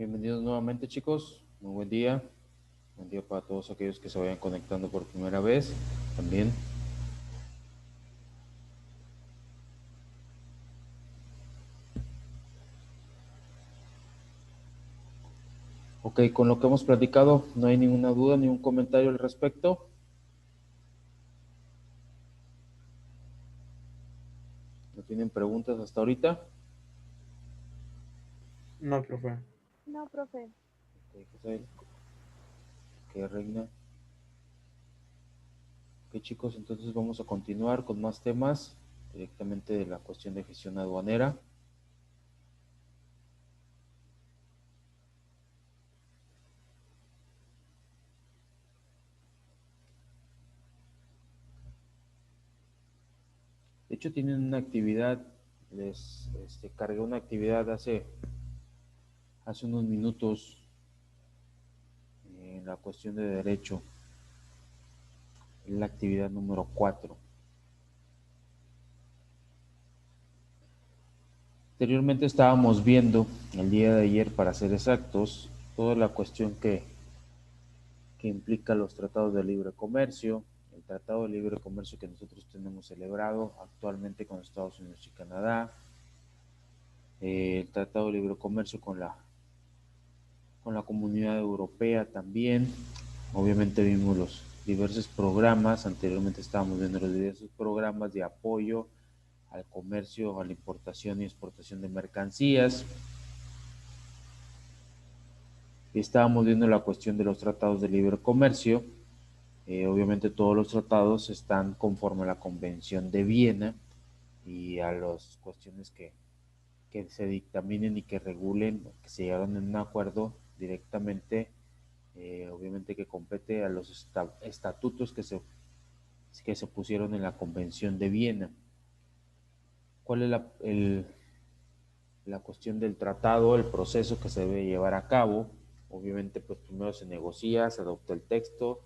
Bienvenidos nuevamente, chicos. Muy buen día. Buen día para todos aquellos que se vayan conectando por primera vez también. Ok, con lo que hemos platicado, no hay ninguna duda, ni un comentario al respecto. ¿No tienen preguntas hasta ahorita? No, profe. No, profe. Ok, José, que reina. Ok, chicos, entonces vamos a continuar con más temas directamente de la cuestión de gestión aduanera. De hecho, tienen una actividad, les cargué una actividad hace unos minutos en la cuestión de derecho, en la actividad número 4. Anteriormente estábamos viendo, el día de ayer para ser exactos, toda la cuestión que implica los tratados de libre comercio, el tratado de libre comercio que nosotros tenemos celebrado actualmente con Estados Unidos y Canadá, el tratado de libre comercio con la comunidad europea también. Obviamente vimos los diversos programas, anteriormente estábamos viendo los diversos programas de apoyo al comercio, a la importación y exportación de mercancías. Estábamos viendo la cuestión de los tratados de libre comercio. Obviamente todos los tratados están conforme a la Convención de Viena y a las cuestiones que se dictaminen y que regulen, que se llegaron en un acuerdo directamente, obviamente que compete a los estatutos que se pusieron en la Convención de Viena. ¿Cuál es la cuestión del tratado, el proceso que se debe llevar a cabo? Obviamente, pues primero se negocia, se adopta el texto,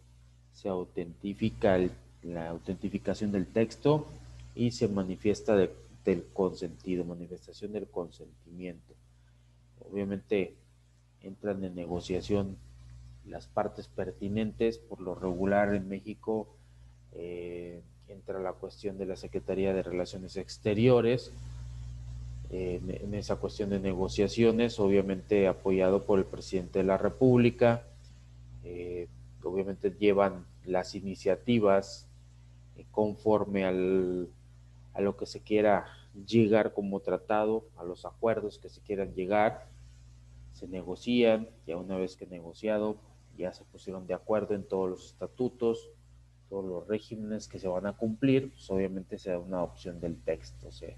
se autentifica la autentificación del texto y se manifiesta del consentido, manifestación del consentimiento. Obviamente entran en negociación las partes pertinentes, por lo regular en México entra la cuestión de la Secretaría de Relaciones Exteriores, en esa cuestión de negociaciones, obviamente apoyado por el presidente de la República. Obviamente llevan las iniciativas conforme a lo que se quiera llegar como tratado, a los acuerdos que se quieran llegar, se negocian, ya una vez que negociado, ya se pusieron de acuerdo en todos los estatutos, todos los regímenes que se van a cumplir, pues obviamente se da una opción del texto, se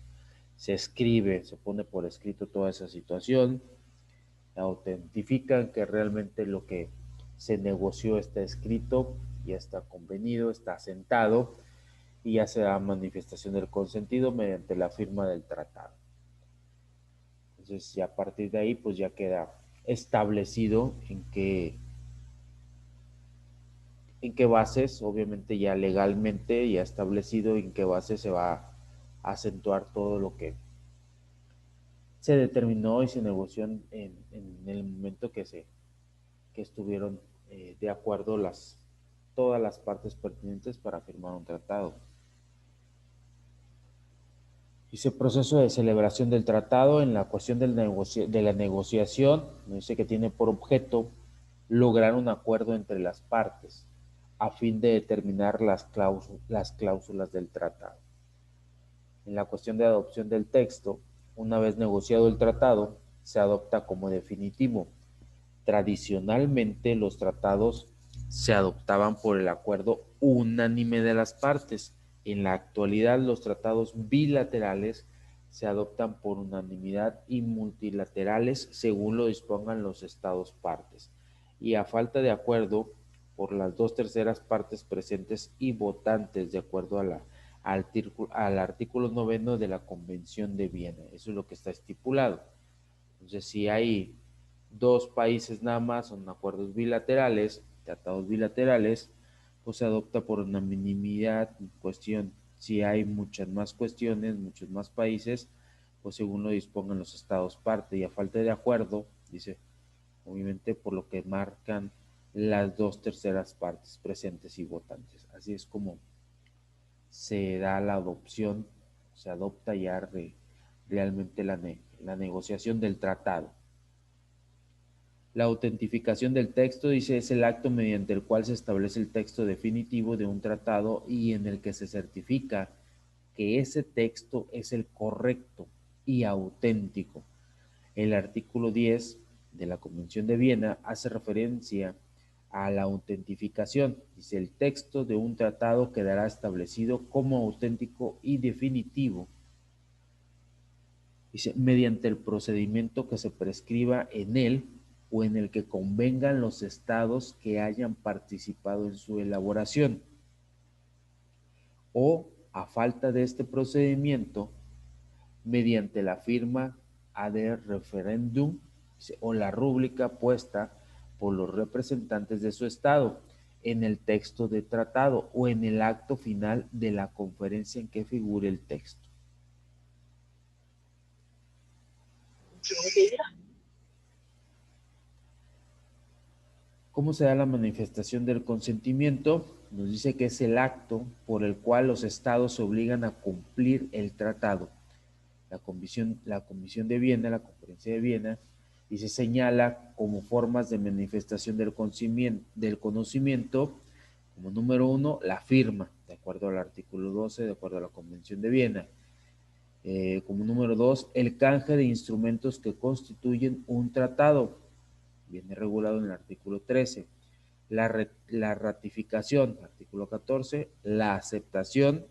escribe, se pone por escrito toda esa situación, autentifican que realmente lo que se negoció está escrito, ya está convenido, está asentado y ya se da manifestación del consentido mediante la firma del tratado. Entonces, ya a partir de ahí, pues ya queda establecido en qué bases, obviamente ya legalmente, ya establecido en qué bases se va a acentuar todo lo que se determinó y se negoció en el momento que estuvieron de acuerdo todas las partes pertinentes para firmar un tratado. Dice proceso de celebración del tratado en la cuestión de la negociación, dice que tiene por objeto lograr un acuerdo entre las partes a fin de determinar las cláusulas del tratado. En la cuestión de adopción del texto, una vez negociado el tratado, se adopta como definitivo. Tradicionalmente los tratados se adoptaban por el acuerdo unánime de las partes. En la actualidad los tratados bilaterales se adoptan por unanimidad y multilaterales según lo dispongan los estados partes. Y a falta de acuerdo por las 2/3 partes presentes y votantes de acuerdo al artículo 9 de la Convención de Viena. Eso es lo que está estipulado. Entonces, si hay dos países nada más, son acuerdos bilaterales, tratados bilaterales, pues se adopta por unanimidad cuestión. Si hay muchas más cuestiones, muchos más países, pues según lo dispongan los estados parte y a falta de acuerdo, dice, obviamente por lo que marcan las 2/3 partes presentes y votantes. Así es como se da la adopción, se adopta ya realmente la negociación del tratado. La autentificación del texto, dice, es el acto mediante el cual se establece el texto definitivo de un tratado y en el que se certifica que ese texto es el correcto y auténtico. El artículo 10 de la Convención de Viena hace referencia a la autentificación. Dice, el texto de un tratado quedará establecido como auténtico y definitivo. Dice, mediante el procedimiento que se prescriba en él o en el que convengan los estados que hayan participado en su elaboración. O, a falta de este procedimiento, mediante la firma ad referendum o la rúbrica puesta por los representantes de su estado en el texto de tratado o en el acto final de la conferencia en que figure el texto. ¿Cómo se da la manifestación del consentimiento? Nos dice que es el acto por el cual los estados se obligan a cumplir el tratado. La Comisión de Viena, la Conferencia de Viena, y se señala como formas de manifestación del conocimiento, como número 1, la firma, de acuerdo al artículo 12, de acuerdo a la Convención de Viena. Como número 2, el canje de instrumentos que constituyen un tratado, viene regulado en el artículo 13. La ratificación, artículo 14, la aceptación,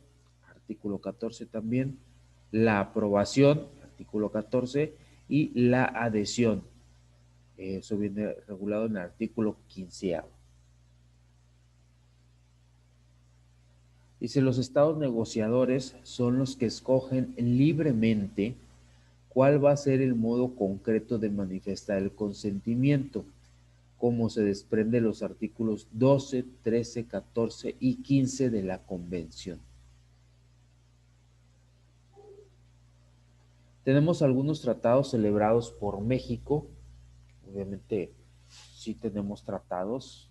artículo 14 también, la aprobación, artículo 14, y la adhesión. Eso viene regulado en el artículo 15. Dice, los estados negociadores son los que escogen libremente cuál va a ser el modo concreto de manifestar el consentimiento, como se desprende de los artículos 12, 13, 14 y 15 de la Convención. Tenemos algunos tratados celebrados por México. Obviamente sí tenemos tratados.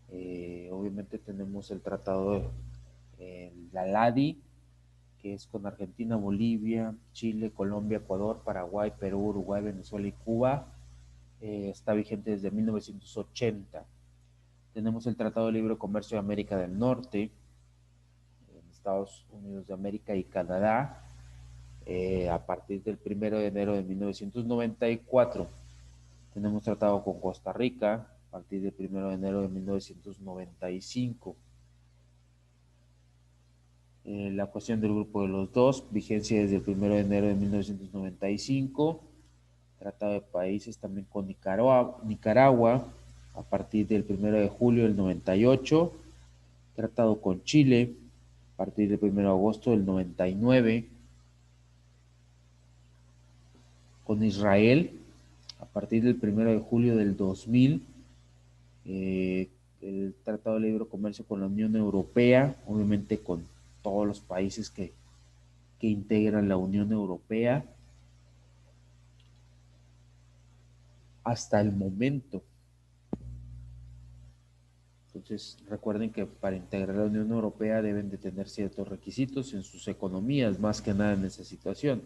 Obviamente tenemos el tratado de la LADI, que es con Argentina, Bolivia, Chile, Colombia, Ecuador, Paraguay, Perú, Uruguay, Venezuela y Cuba. Está vigente desde 1980. Tenemos el Tratado de Libre Comercio de América del Norte, en Estados Unidos de América y Canadá, a partir del 1 de enero de 1994. Tenemos tratado con Costa Rica a partir del 1 de enero de 1995. La cuestión del grupo de los dos, vigencia desde el 1 de enero de 1995. Tratado de países también con Nicaragua a partir del 1 de julio del 98. Tratado con Chile a partir del 1 de agosto del 99. Con Israel a partir del 1 de julio del 2000. El Tratado de Libre Comercio con la Unión Europea, obviamente con todos los países que integran la Unión Europea. Hasta el momento. Entonces, recuerden que para integrar la Unión Europea deben de tener ciertos requisitos en sus economías, más que nada en esa situación.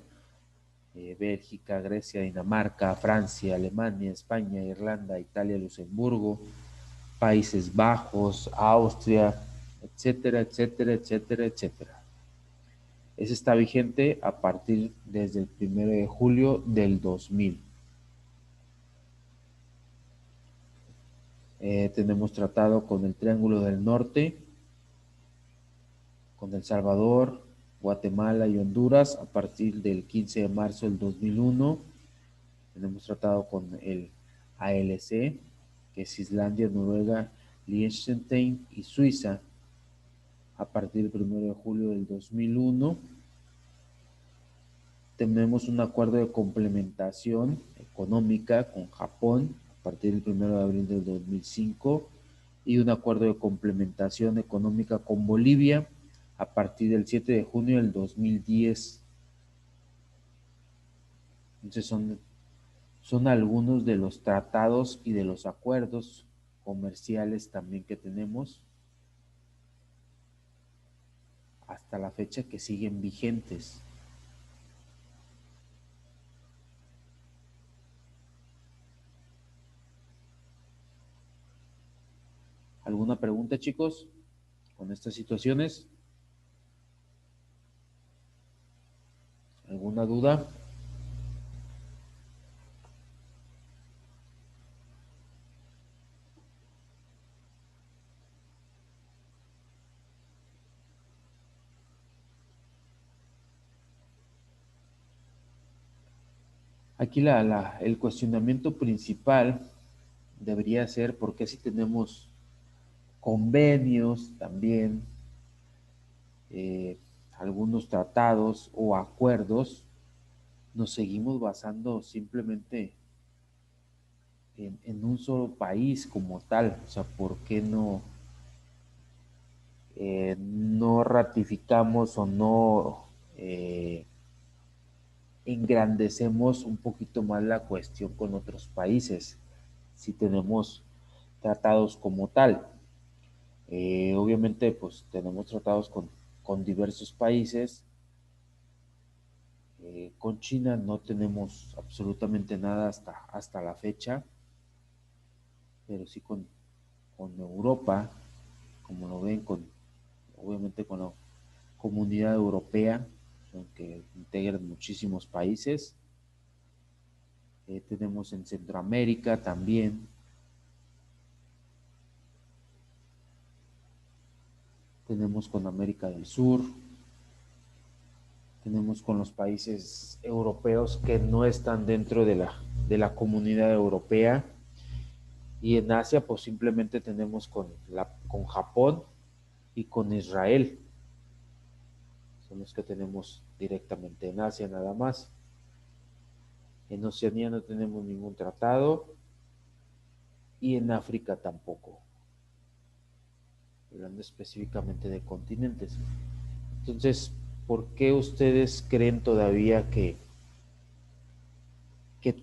Bélgica, Grecia, Dinamarca, Francia, Alemania, España, Irlanda, Italia, Luxemburgo, Países Bajos, Austria, etcétera, etcétera, etcétera, etcétera. Ese está vigente a partir desde el 1 de julio del 2000. Tenemos tratado con el Triángulo del Norte, con El Salvador, Guatemala y Honduras a partir del 15 de marzo del 2001. Tenemos tratado con el ALC, que es Islandia, Noruega, Liechtenstein y Suiza a partir del 1 de julio del 2001. Tenemos un acuerdo de complementación económica con Japón a partir del 1 de abril del 2005 y un acuerdo de complementación económica con Bolivia a partir del 7 de junio del 2010. Entonces son son algunos de los tratados y de los acuerdos comerciales también que tenemos hasta la fecha que siguen vigentes. ¿Alguna pregunta, chicos, con estas situaciones? ¿Alguna duda? Aquí el cuestionamiento principal debería ser por qué si tenemos convenios también, eh, algunos tratados o acuerdos, nos seguimos basando simplemente en un solo país como tal. O sea, ¿por qué no ratificamos o no engrandecemos un poquito más la cuestión con otros países si tenemos tratados como tal? Obviamente, pues tenemos tratados con diversos países. Con China no tenemos absolutamente nada hasta la fecha, pero sí con Europa, como lo ven, obviamente con la Comunidad Europea, que integran muchísimos países. Tenemos en Centroamérica también. Tenemos con América del Sur. Tenemos con los países europeos que no están dentro de la Comunidad Europea. Y en Asia, pues simplemente tenemos con Japón y con Israel. Son los que tenemos directamente en Asia nada más. En Oceanía no tenemos ningún tratado y en África tampoco, hablando específicamente de continentes. Entonces, ¿por qué ustedes creen todavía que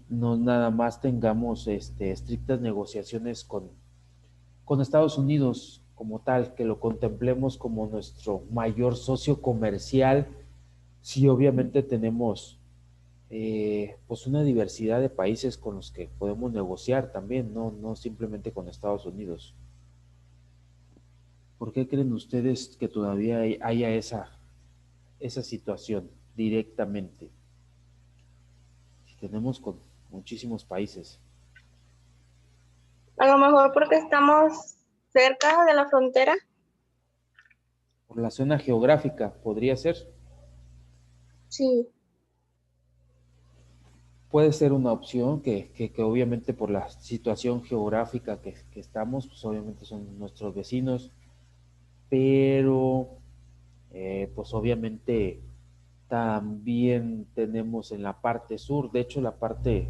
no nada más tengamos estrictas negociaciones con Estados Unidos como tal, que lo contemplemos como nuestro mayor socio comercial, si obviamente tenemos pues una diversidad de países con los que podemos negociar también, no simplemente con Estados Unidos? ¿Por qué creen ustedes que todavía haya esa situación directamente? Si tenemos con muchísimos países. A lo mejor porque estamos cerca de la frontera. Por la zona geográfica, podría ser. Sí. Puede ser una opción que obviamente por la situación geográfica que estamos, pues obviamente son nuestros vecinos, pero pues obviamente también tenemos en la parte sur, de hecho la parte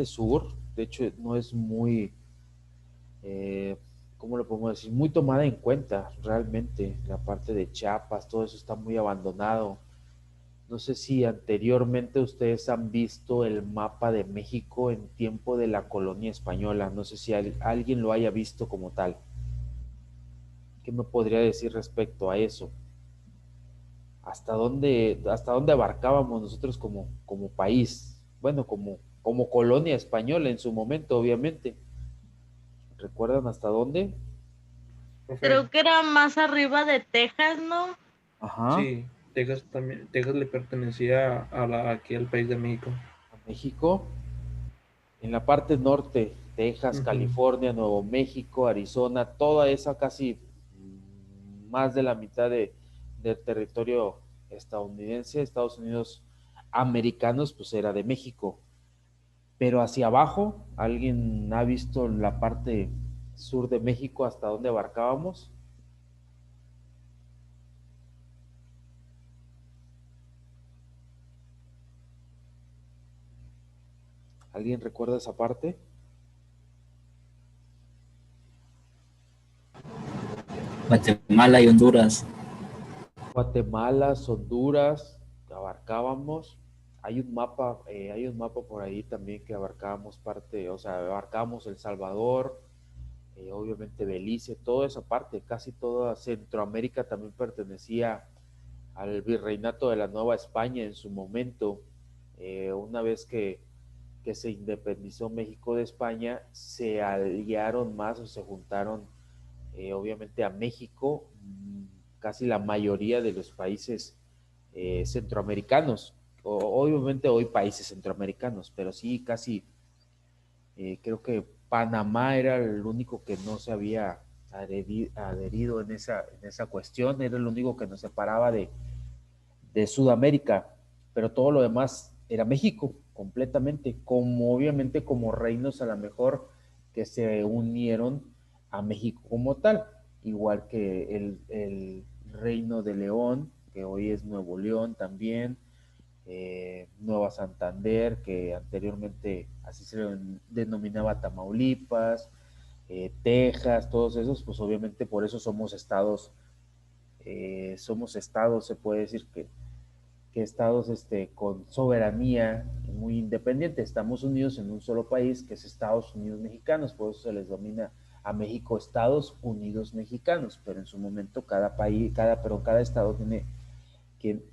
sur, de hecho no es muy, eh, ¿cómo lo podemos decir? Muy tomada en cuenta realmente. La parte de Chiapas, todo eso está muy abandonado. No sé si anteriormente ustedes han visto el mapa de México en tiempo de la colonia española. No sé si alguien lo haya visto como tal. ¿Qué me podría decir respecto a eso? ¿Hasta dónde abarcábamos nosotros como país? Bueno, como colonia española en su momento, obviamente. ¿Recuerdan hasta dónde? Profe, Creo que era más arriba de Texas, ¿no? Ajá, sí, Texas también, Texas le pertenecía aquí al país de México. a México. En la parte norte, Texas, Ujú. California, Nuevo México, Arizona, toda esa casi más de la mitad del territorio estadounidense, Estados Unidos americanos, pues era de México. Pero hacia abajo, ¿alguien ha visto la parte sur de México hasta dónde abarcábamos? ¿Alguien recuerda esa parte? Guatemala y Honduras. Guatemala, Honduras, abarcábamos. hay un mapa por ahí también que abarcábamos parte, o sea, abarcábamos El Salvador, obviamente Belice, toda esa parte, casi toda Centroamérica también pertenecía al virreinato de la Nueva España en su momento. Una vez que se independizó México de España, se aliaron más o se juntaron obviamente a México, casi la mayoría de los países centroamericanos, obviamente hoy países centroamericanos, pero sí casi, creo que Panamá era el único que no se había adherido en esa cuestión, era el único que nos separaba de Sudamérica, pero todo lo demás era México completamente, como obviamente como reinos a lo mejor que se unieron a México como tal, igual que el reino de León, que hoy es Nuevo León también, Nueva Santander, que anteriormente así se denominaba Tamaulipas, Texas, todos esos, pues obviamente por eso somos estados, se puede decir que estados con soberanía muy independiente. Estamos unidos en un solo país, que es Estados Unidos Mexicanos, por eso se les domina a México Estados Unidos Mexicanos, pero en su momento cada país, cada estado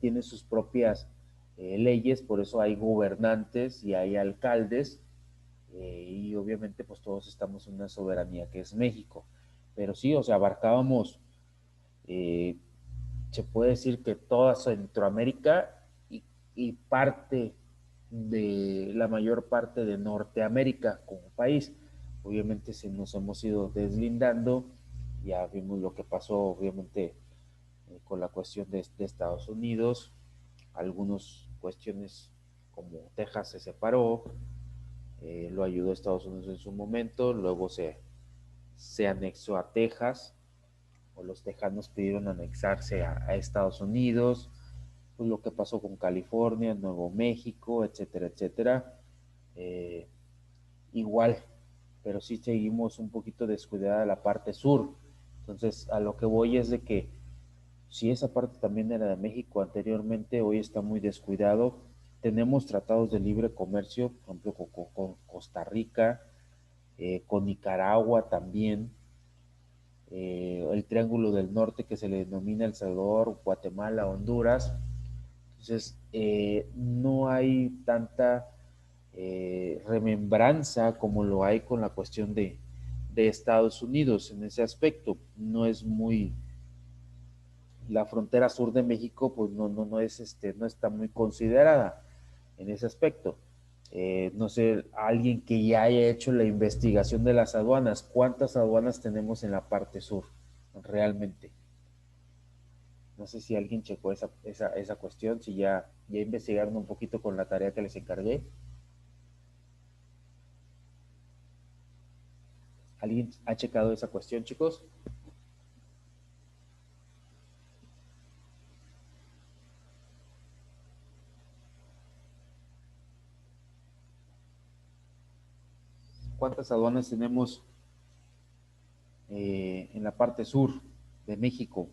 tiene sus propias leyes, por eso hay gobernantes y hay alcaldes, y obviamente pues todos estamos en una soberanía que es México. Pero sí, o sea, abarcábamos eh, se puede decir que toda Centroamérica y parte de la mayor parte de Norteamérica como país. Obviamente se nos hemos ido deslindando, ya vimos lo que pasó obviamente con la cuestión de Estados Unidos, algunas cuestiones como Texas se separó, lo ayudó Estados Unidos en su momento, luego se anexó a Texas, o los tejanos pidieron anexarse a Estados Unidos, pues lo que pasó con California, Nuevo México, etcétera, etcétera. Eh, Igual, pero sí seguimos un poquito descuidada la parte sur. Entonces, a lo que voy es de que si esa parte también era de México anteriormente, hoy está muy descuidado. Tenemos tratados de libre comercio, por ejemplo, con Costa Rica, con Nicaragua también, el Triángulo del Norte que se le denomina El Salvador, Guatemala, Honduras. Entonces, no hay tanta remembranza como lo hay con la cuestión de Estados Unidos en ese aspecto. No es muy, la frontera sur de México, pues no es, no está muy considerada en ese aspecto. No sé, alguien que ya haya hecho la investigación de las aduanas, ¿cuántas aduanas tenemos en la parte sur realmente? No sé si alguien checó esa cuestión, si ya investigaron un poquito con la tarea que les encargué. ¿Alguien ha checado esa cuestión, chicos? ¿Cuántas aduanas tenemos en la parte sur de México?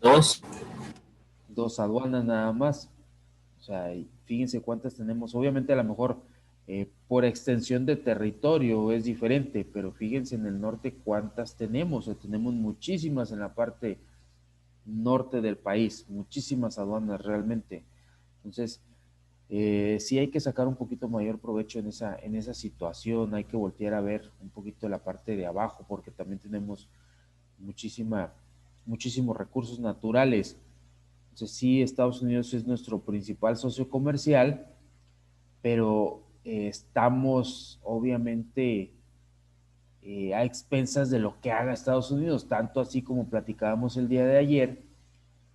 Dos. Dos aduanas nada más. O sea, fíjense cuántas tenemos. Obviamente a lo mejor por extensión de territorio es diferente, pero fíjense en el norte cuántas tenemos. O tenemos muchísimas en la parte norte del país, muchísimas aduanas realmente. Entonces, sí hay que sacar un poquito mayor provecho en esa situación, hay que voltear a ver un poquito la parte de abajo, porque también tenemos muchísimos recursos naturales. Entonces, sí, Estados Unidos es nuestro principal socio comercial, pero estamos obviamente a expensas de lo que haga Estados Unidos, tanto así como platicábamos el día de ayer,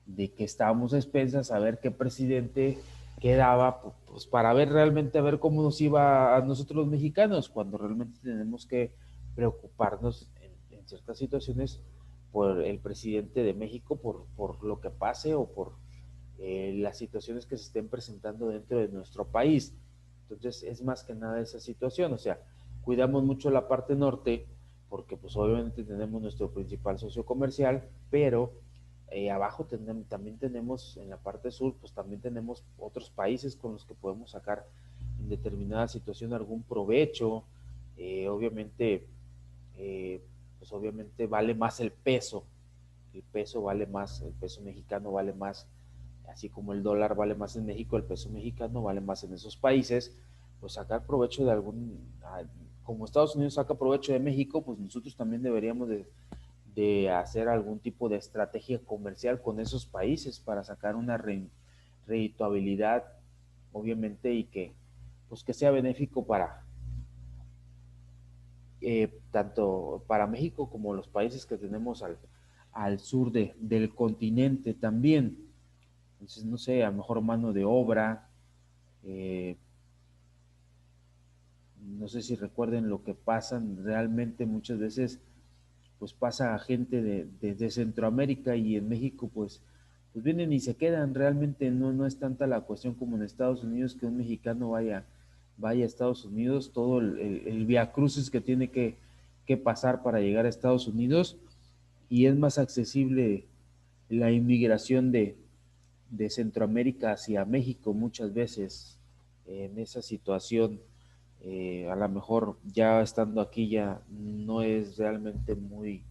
de que estábamos a expensas a ver qué presidente quedaba, pues para ver realmente, a ver cómo nos iba a nosotros los mexicanos, cuando realmente tenemos que preocuparnos en ciertas situaciones por el presidente de México, por lo que pase o por las situaciones que se estén presentando dentro de nuestro país. Entonces es más que nada esa situación, o sea, cuidamos mucho la parte norte porque pues obviamente tenemos nuestro principal socio comercial, pero abajo también tenemos, en la parte sur, pues también tenemos otros países con los que podemos sacar en determinada situación algún provecho. Obviamente, pues obviamente vale más el peso vale más, el peso mexicano vale más, así como el dólar vale más en México, el peso mexicano vale más en esos países, pues sacar provecho de como Estados Unidos saca provecho de México, pues nosotros también deberíamos de hacer algún tipo de estrategia comercial con esos países para sacar una redituabilidad, obviamente, y pues que sea benéfico tanto para México como los países que tenemos al sur del continente también. Entonces, no sé, a lo mejor mano de obra, eh, no sé si recuerden lo que pasan realmente muchas veces, pues pasa a gente de Centroamérica y en México pues vienen y se quedan, realmente no es tanta la cuestión como en Estados Unidos que un mexicano vaya a Estados Unidos, todo el viacrucis que tiene que pasar para llegar a Estados Unidos, y es más accesible la inmigración de Centroamérica hacia México muchas veces en esa situación. A lo mejor ya estando aquí ya no es realmente muy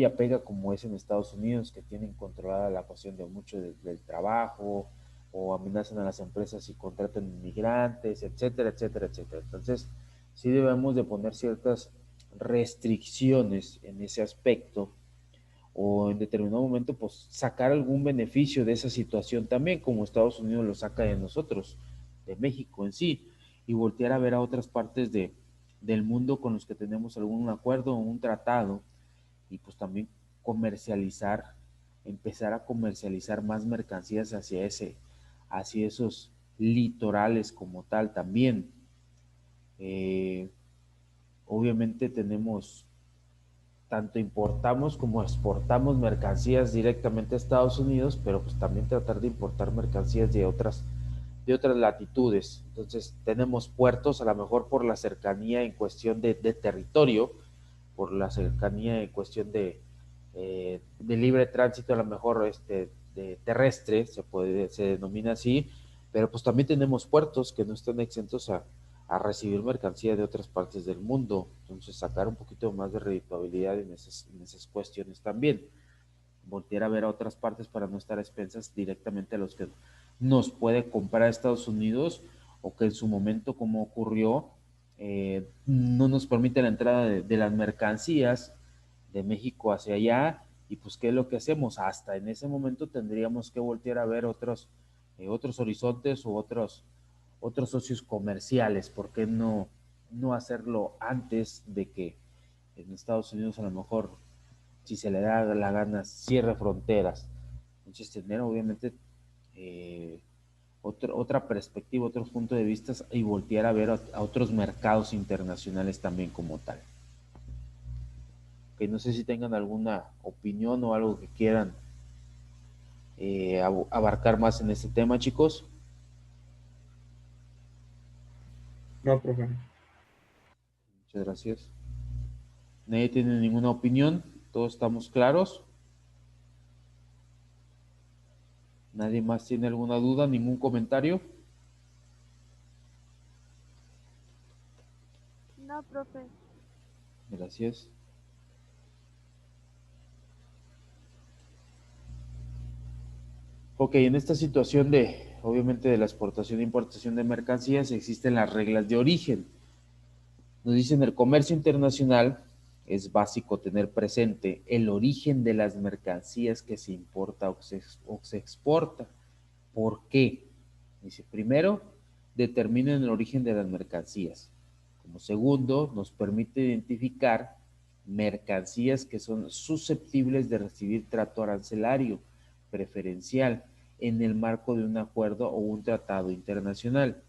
apega como es en Estados Unidos, que tienen controlada la cuestión de mucho del trabajo, o amenazan a las empresas y contratan inmigrantes, etcétera, etcétera, etcétera. Entonces, sí debemos de poner ciertas restricciones en ese aspecto, o en determinado momento pues sacar algún beneficio de esa situación también, como Estados Unidos lo saca de nosotros, de México en sí, y voltear a ver a otras partes del mundo con los que tenemos algún acuerdo o un tratado, y pues también comercializar, empezar a comercializar más mercancías hacia esos litorales como tal también. Eh, Obviamente tenemos, tanto importamos como exportamos mercancías directamente a Estados Unidos, pero pues también tratar de importar mercancías de otras latitudes. Entonces tenemos puertos, a lo mejor por la cercanía en cuestión de territorio, por la cercanía en cuestión de libre tránsito, a lo mejor de terrestre, se denomina así, pero pues también tenemos puertos que no están exentos a recibir mercancía de otras partes del mundo. Entonces sacar un poquito más de redituabilidad en esas cuestiones también. Voltear a ver a otras partes para no estar a expensas directamente a los que nos puede comprar Estados Unidos, o que en su momento, como ocurrió, no nos permite la entrada de las mercancías de México hacia allá, y pues qué es lo que hacemos. Hasta en ese momento tendríamos que voltear a ver otros horizontes o otros socios comerciales. ¿Por qué no hacerlo antes de que en Estados Unidos, a lo mejor, si se le da la gana, cierre fronteras? Entonces tener obviamente otra perspectiva, otros puntos de vista, y voltear a ver a otros mercados internacionales también como tal. Que no sé si tengan alguna opinión o algo que quieran abarcar más en este tema, chicos. No, profe. Muchas gracias. ¿Nadie tiene ninguna opinión? ¿Todos estamos claros? ¿Nadie más tiene alguna duda? ¿Ningún comentario? No, profe. Gracias. Ok, en esta situación obviamente, de la exportación e importación de mercancías, existen las reglas de origen. Nos dicen: el comercio internacional es básico tener presente el origen de las mercancías que se importa o se exporta. ¿Por qué? Dice: primero, determinen el origen de las mercancías. Como segundo, nos permite identificar mercancías que son susceptibles de recibir trato arancelario preferencial en el marco de un acuerdo o un tratado internacional.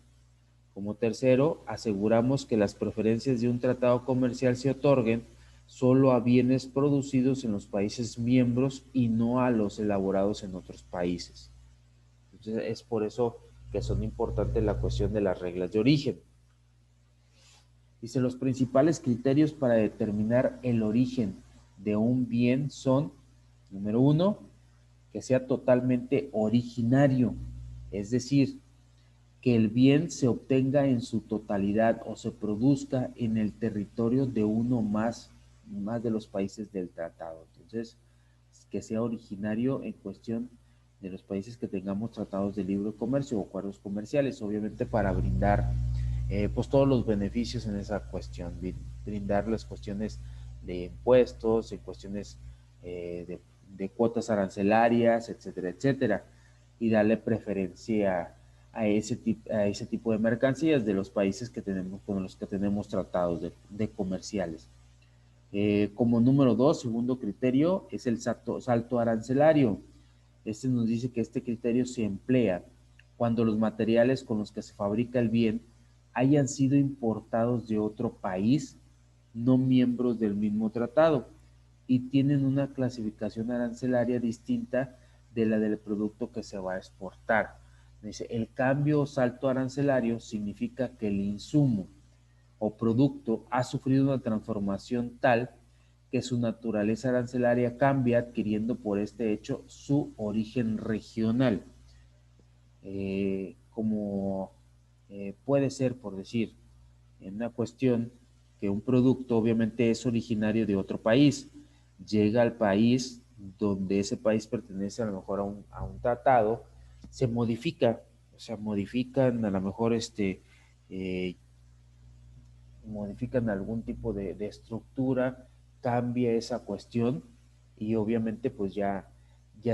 Como tercero, aseguramos que las preferencias de un tratado comercial se otorguen solo a bienes producidos en los países miembros y no a los elaborados en otros países. Entonces, es por eso que son importantes la cuestión de las reglas de origen. Dice: los principales criterios para determinar el origen de un bien son Número 1, que sea totalmente originario, es decir, que el bien se obtenga en su totalidad o se produzca en el territorio de uno más de los países del tratado. Entonces, que sea originario en cuestión de los países que tengamos tratados de libre comercio o acuerdos comerciales, obviamente para brindar pues todos los beneficios en esa cuestión, brindarles cuestiones de impuestos, en cuestiones de cuotas arancelarias, etcétera, etcétera, y darle preferencia a ese tipo de mercancías de los países que tenemos, con los que tenemos tratados de comerciales. Como número 2, segundo criterio, es el salto arancelario. Este nos dice que este criterio se emplea cuando los materiales con los que se fabrica el bien hayan sido importados de otro país, no miembros del mismo tratado, y tienen una clasificación arancelaria distinta de la del producto que se va a exportar. Dice, el cambio o salto arancelario significa que el insumo o producto ha sufrido una transformación tal que su naturaleza arancelaria cambia, adquiriendo por este hecho su origen regional. Como puede ser, por decir, en una cuestión que un producto obviamente es originario de otro país, llega al país donde ese país pertenece a lo mejor a un tratado, se modifica, o sea, modifican a lo mejor modifican algún tipo de estructura, cambia esa cuestión y obviamente pues ya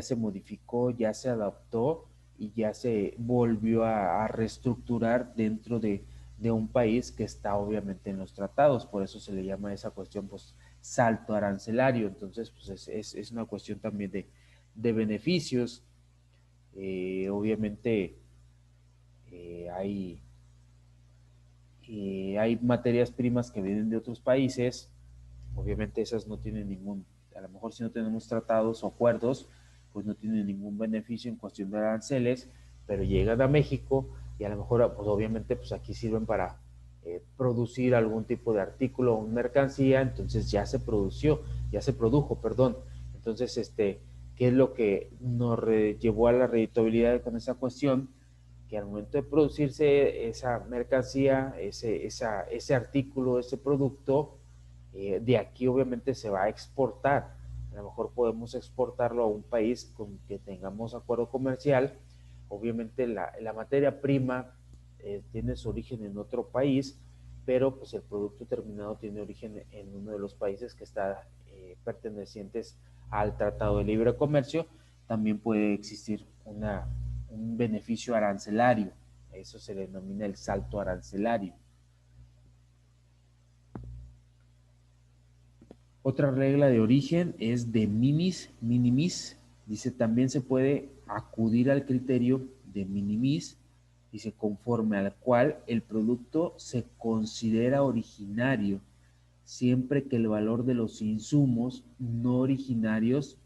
se modificó, ya se adaptó y ya se volvió a reestructurar dentro de un país que está obviamente en los tratados, por eso se le llama esa cuestión pues salto arancelario. Entonces pues es una cuestión también de beneficios. Obviamente hay hay materias primas que vienen de otros países, obviamente esas no tienen ningún, a lo mejor si no tenemos tratados o acuerdos, pues no tienen ningún beneficio en cuestión de aranceles, pero llegan a México y a lo mejor, pues obviamente, pues aquí sirven para producir algún tipo de artículo o mercancía, entonces ya se produjo, perdón. Entonces, ¿qué es lo que nos llevó a la redituabilidad con esa cuestión? Que al momento de producirse esa mercancía, ese artículo, ese producto, de aquí obviamente se va a exportar. A lo mejor podemos exportarlo a un país con que tengamos acuerdo comercial. Obviamente la materia prima tiene su origen en otro país, pero pues el producto terminado tiene origen en uno de los países que está pertenecientes al Tratado de Libre Comercio. También puede existir un beneficio arancelario. Eso se le denomina el salto arancelario. Otra regla de origen es de minimis. Dice, también se puede acudir al criterio de minimis, dice, conforme al cual el producto se considera originario siempre que el valor de los insumos no originarios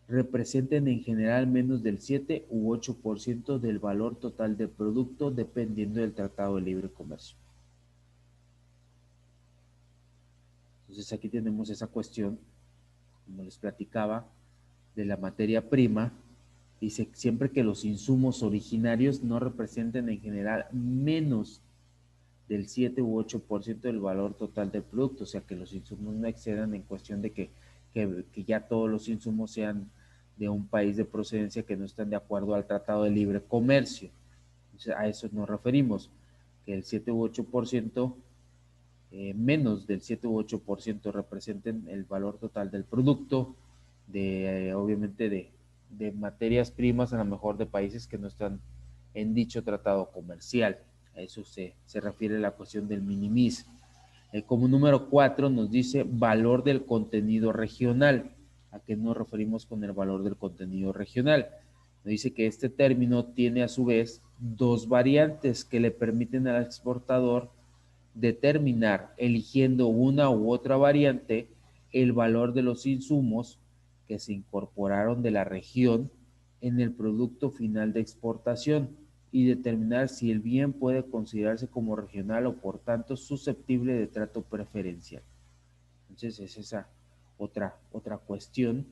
representen en general menos del 7 u 8% del valor total del producto, dependiendo del Tratado de Libre Comercio. Entonces aquí tenemos esa cuestión, como les platicaba, de la materia prima. Dice, siempre que los insumos originarios no representen en general menos del 7 u 8% del valor total del producto, o sea, que los insumos no excedan en cuestión de que ya todos los insumos sean de un país de procedencia que no están de acuerdo al Tratado de Libre Comercio. Entonces, a eso nos referimos, que el 7 u 8%, menos del 7 u 8% representen el valor total del producto, obviamente de materias primas, a lo mejor de países que no están en dicho tratado comercial. A eso se refiere la cuestión del minimis. Como número 4 nos dice valor del contenido regional. ¿A qué nos referimos con el valor del contenido regional? Nos dice que este término tiene a su vez dos variantes que le permiten al exportador determinar, eligiendo una u otra variante, el valor de los insumos que se incorporaron de la región en el producto final de exportación y determinar si el bien puede considerarse como regional o por tanto susceptible de trato preferencial. Entonces es esa otra cuestión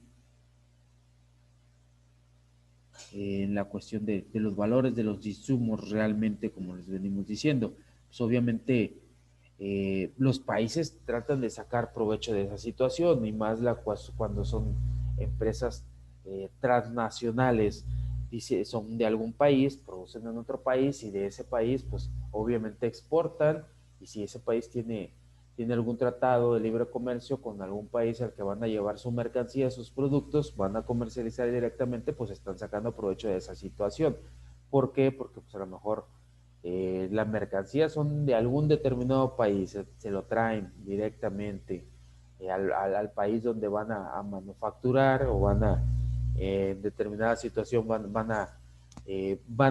en la cuestión de los valores de los insumos realmente, como les venimos diciendo. Pues obviamente los países tratan de sacar provecho de esa situación, y más cuando son empresas transnacionales, dice, son de algún país, producen en otro país, y de ese país pues obviamente exportan, y si ese país tiene algún tratado de libre comercio con algún país al que van a llevar su mercancía, sus productos, van a comercializar directamente, pues están sacando provecho de esa situación. ¿Por qué? Porque pues a lo mejor las mercancías son de algún determinado país, se lo traen directamente al país donde van a manufacturar, o van a, en determinada situación van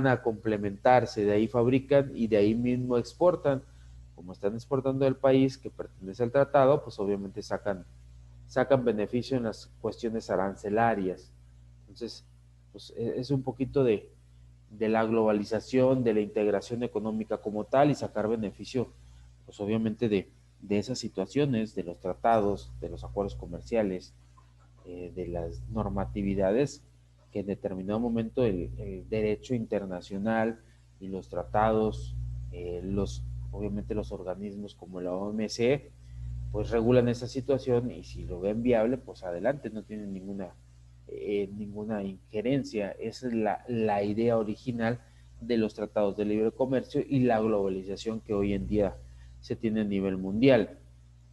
a complementarse, de ahí fabrican y de ahí mismo exportan. Como están exportando del país que pertenece al tratado, pues obviamente sacan beneficio en las cuestiones arancelarias. Entonces, pues es un poquito de la globalización, de la integración económica como tal, y sacar beneficio, pues obviamente de esas situaciones, de los tratados, de los acuerdos comerciales, de las normatividades que en determinado momento el derecho internacional y los tratados, obviamente los organismos como la OMC, pues regulan esa situación, y si lo ven viable, pues adelante, no tienen ninguna injerencia. Esa es la idea original de los tratados de libre comercio y la globalización que hoy en día se tiene a nivel mundial,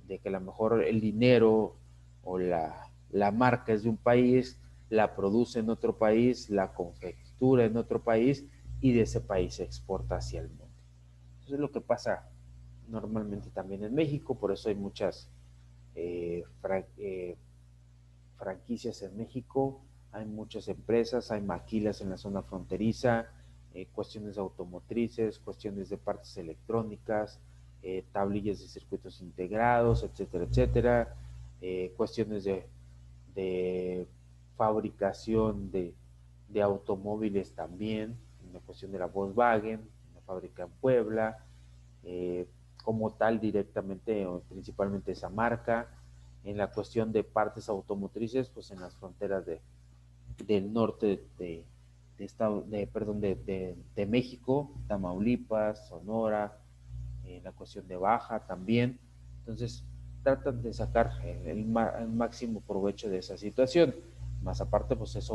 de que a lo mejor el dinero o la marca es de un país, la produce en otro país, la confectura en otro país, y de ese país se exporta hacia el mundo. Eso es lo que pasa normalmente también en México, por eso hay muchas franquicias en México, hay muchas empresas, hay maquilas en la zona fronteriza, cuestiones automotrices, cuestiones de partes electrónicas, tablillas de circuitos integrados, etcétera, etcétera, cuestiones de fabricación de automóviles también, en la cuestión de la Volkswagen, una fábrica en Puebla, como tal directamente o principalmente esa marca. En la cuestión de partes automotrices, pues en las fronteras del norte de México, Tamaulipas, Sonora, en la cuestión de Baja también. Entonces tratan de sacar el máximo provecho de esa situación. Más aparte, pues es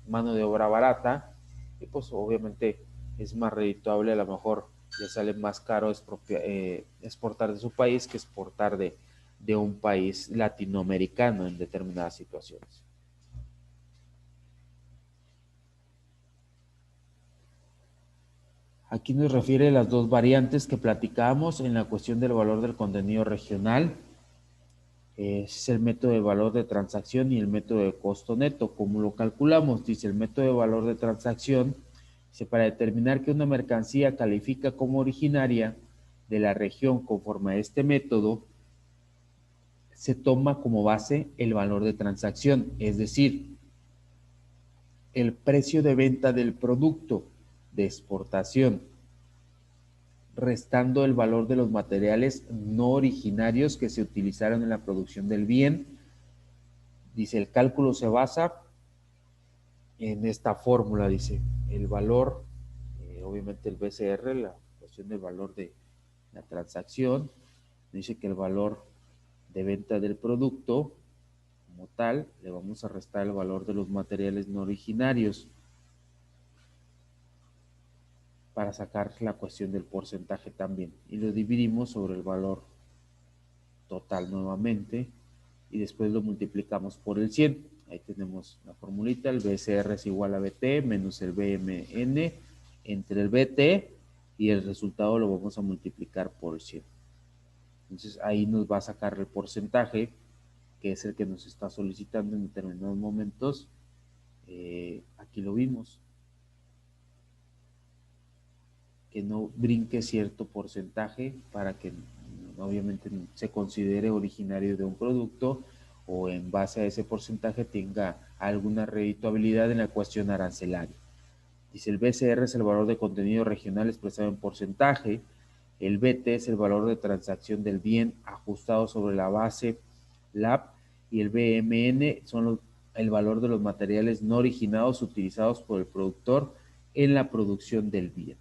mano de obra barata, y pues obviamente es más redituable, a lo mejor le sale más caro exportar de su país que exportar de un país latinoamericano en determinadas situaciones. Aquí nos refiere las dos variantes que platicábamos en la cuestión del valor del contenido regional. Es el método de valor de transacción y el método de costo neto. ¿Cómo lo calculamos? Dice el método de valor de transacción. Dice, para determinar que una mercancía califica como originaria de la región conforme a este método, se toma como base el valor de transacción, es decir, el precio de venta del producto de exportación, restando el valor de los materiales no originarios que se utilizaron en la producción del bien. Dice, el cálculo se basa en esta fórmula, dice, el valor, obviamente el BCR, la cuestión del valor de la transacción, dice que el valor de venta del producto como tal, le vamos a restar el valor de los materiales no originarios para sacar la cuestión del porcentaje también, y lo dividimos sobre el valor total nuevamente, y después lo multiplicamos por el 100. Ahí tenemos la formulita, el BCR es igual a BT menos el BMN entre el BT, y el resultado lo vamos a multiplicar por el 100. Entonces ahí nos va a sacar el porcentaje, que es el que nos está solicitando en determinados momentos. Aquí lo vimos, que no brinque cierto porcentaje para que obviamente se considere originario de un producto, o en base a ese porcentaje tenga alguna redituabilidad en la cuestión arancelaria. Dice, el BCR es el valor de contenido regional expresado en porcentaje, el BT es el valor de transacción del bien ajustado sobre la base LAB, y el BMN son los el valor de los materiales no originados utilizados por el productor en la producción del bien.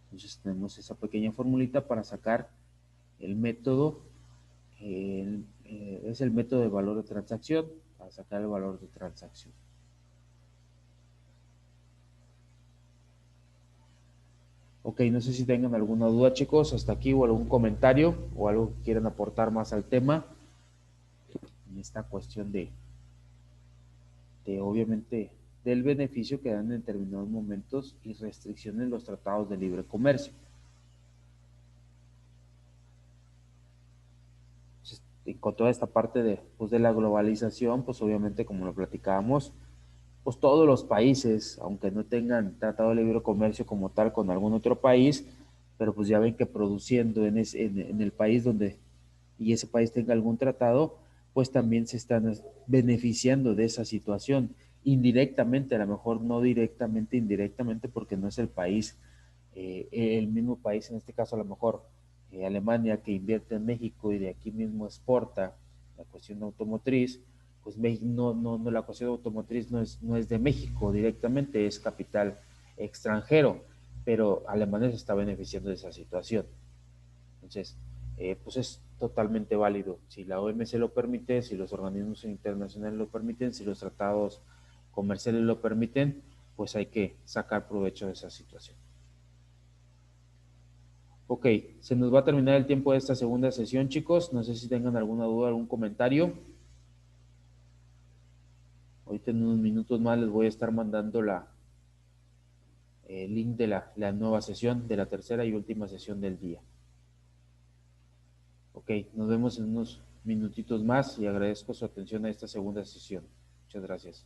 Entonces tenemos esa pequeña formulita para sacar el método, es el método de valor de transacción, para sacar el valor de transacción. Ok, no sé si tengan alguna duda, chicos, hasta aquí, o algún comentario, o algo que quieran aportar más al tema, en esta cuestión de obviamente, del beneficio que dan en determinados momentos y restricciones en los tratados de libre comercio. Entonces, y con toda esta parte de la globalización, pues obviamente, como lo platicábamos, pues todos los países, aunque no tengan tratado de libre comercio como tal con algún otro país, pero pues ya ven que produciendo en el país donde y ese país tenga algún tratado, pues también se están beneficiando de esa situación indirectamente, a lo mejor no directamente, indirectamente, porque no es el país, el mismo país, en este caso a lo mejor Alemania, que invierte en México y de aquí mismo exporta la cuestión automotriz, pues la cuestión automotriz no es de México directamente, es capital extranjero, pero Alemania se está beneficiando de esa situación. Entonces, pues es totalmente válido. Si la OMC lo permite, si los organismos internacionales lo permiten, si los tratados comerciales lo permiten, pues hay que sacar provecho de esa situación. Ok, se nos va a terminar el tiempo de esta segunda sesión, chicos. No sé si tengan alguna duda, algún comentario. Ahorita en unos minutos más les voy a estar mandando el link de la nueva sesión, de la tercera y última sesión del día. Ok, nos vemos en unos minutitos más y agradezco su atención a esta segunda sesión. Muchas gracias.